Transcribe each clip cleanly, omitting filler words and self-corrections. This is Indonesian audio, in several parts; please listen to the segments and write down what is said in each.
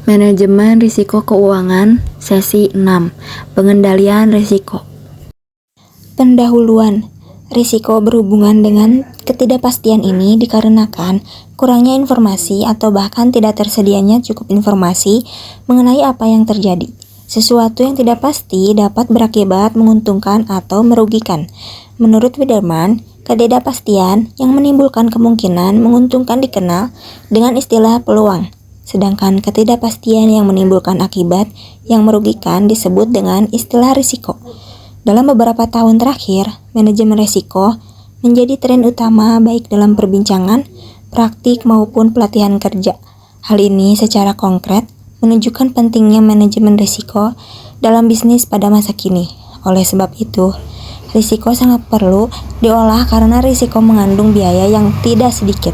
Manajemen risiko keuangan, sesi 6. Pengendalian risiko. Pendahuluan. Risiko berhubungan dengan ketidakpastian ini dikarenakan kurangnya informasi atau bahkan tidak tersedianya cukup informasi mengenai apa yang terjadi. Sesuatu yang tidak pasti dapat berakibat menguntungkan atau merugikan. Menurut Widerman, ketidakpastian yang menimbulkan kemungkinan menguntungkan dikenal dengan istilah peluang. Sedangkan ketidakpastian yang menimbulkan akibat yang merugikan disebut dengan istilah risiko. Dalam beberapa tahun terakhir, manajemen risiko menjadi tren utama baik dalam perbincangan, praktik maupun pelatihan kerja. Hal ini secara konkret menunjukkan pentingnya manajemen risiko dalam bisnis pada masa kini. Oleh sebab itu, risiko sangat perlu diolah karena risiko mengandung biaya yang tidak sedikit.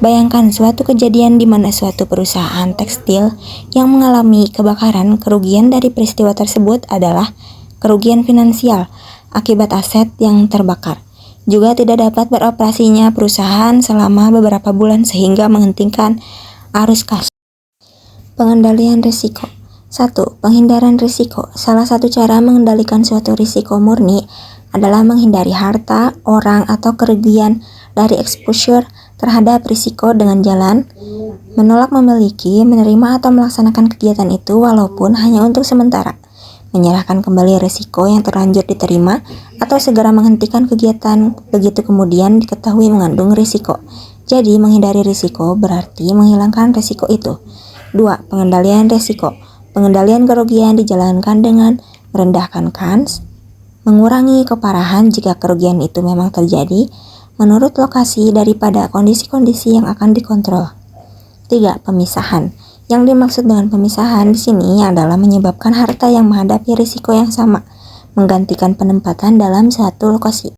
Bayangkan suatu kejadian di mana suatu perusahaan tekstil yang mengalami kebakaran, kerugian dari peristiwa tersebut adalah kerugian finansial akibat aset yang terbakar. Juga tidak dapat beroperasinya perusahaan selama beberapa bulan sehingga menghentikan arus kas. Pengendalian risiko. 1. Penghindaran risiko. Salah satu cara mengendalikan suatu risiko murni adalah menghindari harta, orang, atau kerugian dari exposure terhadap risiko dengan jalan menolak memiliki, menerima, atau melaksanakan kegiatan itu walaupun hanya untuk sementara, menyerahkan kembali risiko yang terlanjur diterima, atau segera menghentikan kegiatan begitu kemudian diketahui mengandung risiko. Jadi, menghindari risiko berarti menghilangkan risiko itu. 2. Pengendalian risiko. Pengendalian kerugian dijalankan dengan merendahkan kans, mengurangi keparahan jika kerugian itu memang terjadi menurut lokasi daripada kondisi-kondisi yang akan dikontrol. 3. Pemisahan. Yang dimaksud dengan pemisahan di sini adalah menyebabkan harta yang menghadapi risiko yang sama, menggantikan penempatan dalam suatu lokasi.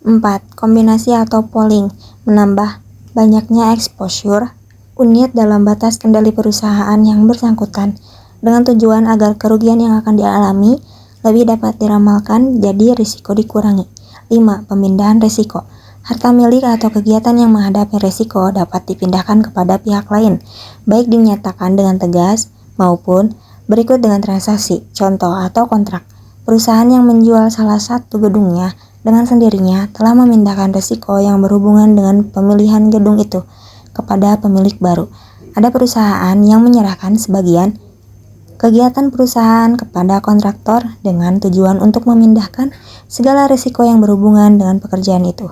4. Kombinasi atau pooling, menambah banyaknya exposure unit dalam batas kendali perusahaan yang bersangkutan dengan tujuan agar kerugian yang akan dialami lebih dapat diramalkan jadi risiko dikurangi. 5. Pemindahan risiko. Harta milik atau kegiatan yang menghadapi risiko dapat dipindahkan kepada pihak lain, baik dinyatakan dengan tegas maupun berikut dengan transaksi, contoh atau kontrak. Perusahaan yang menjual salah satu gedungnya dengan sendirinya telah memindahkan risiko yang berhubungan dengan pemilihan gedung itu kepada pemilik baru. Ada perusahaan yang menyerahkan sebagian kegiatan perusahaan kepada kontraktor dengan tujuan untuk memindahkan segala risiko yang berhubungan dengan pekerjaan itu.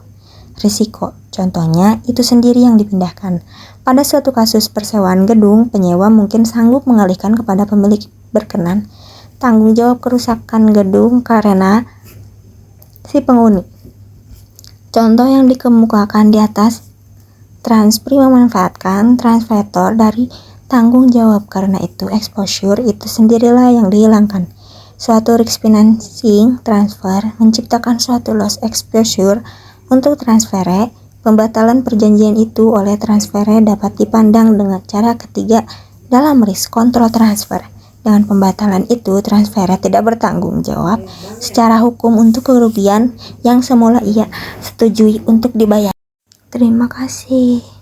Risiko, contohnya, itu sendiri yang dipindahkan. Pada suatu kasus persewaan gedung, penyewa mungkin sanggup mengalihkan kepada pemilik berkenan tanggung jawab kerusakan gedung karena si penghuni. Contoh yang dikemukakan di atas, Transpri memanfaatkan translator dari tanggung jawab karena itu exposure itu sendirilah yang dihilangkan. Suatu risk financing transfer menciptakan suatu loss exposure untuk transfere. Pembatalan perjanjian itu oleh transfere dapat dipandang dengan cara ketiga dalam risk control transfer. Dengan pembatalan itu, transfere tidak bertanggung jawab secara hukum untuk kerugian yang semula ia setujui untuk dibayar. Terima kasih.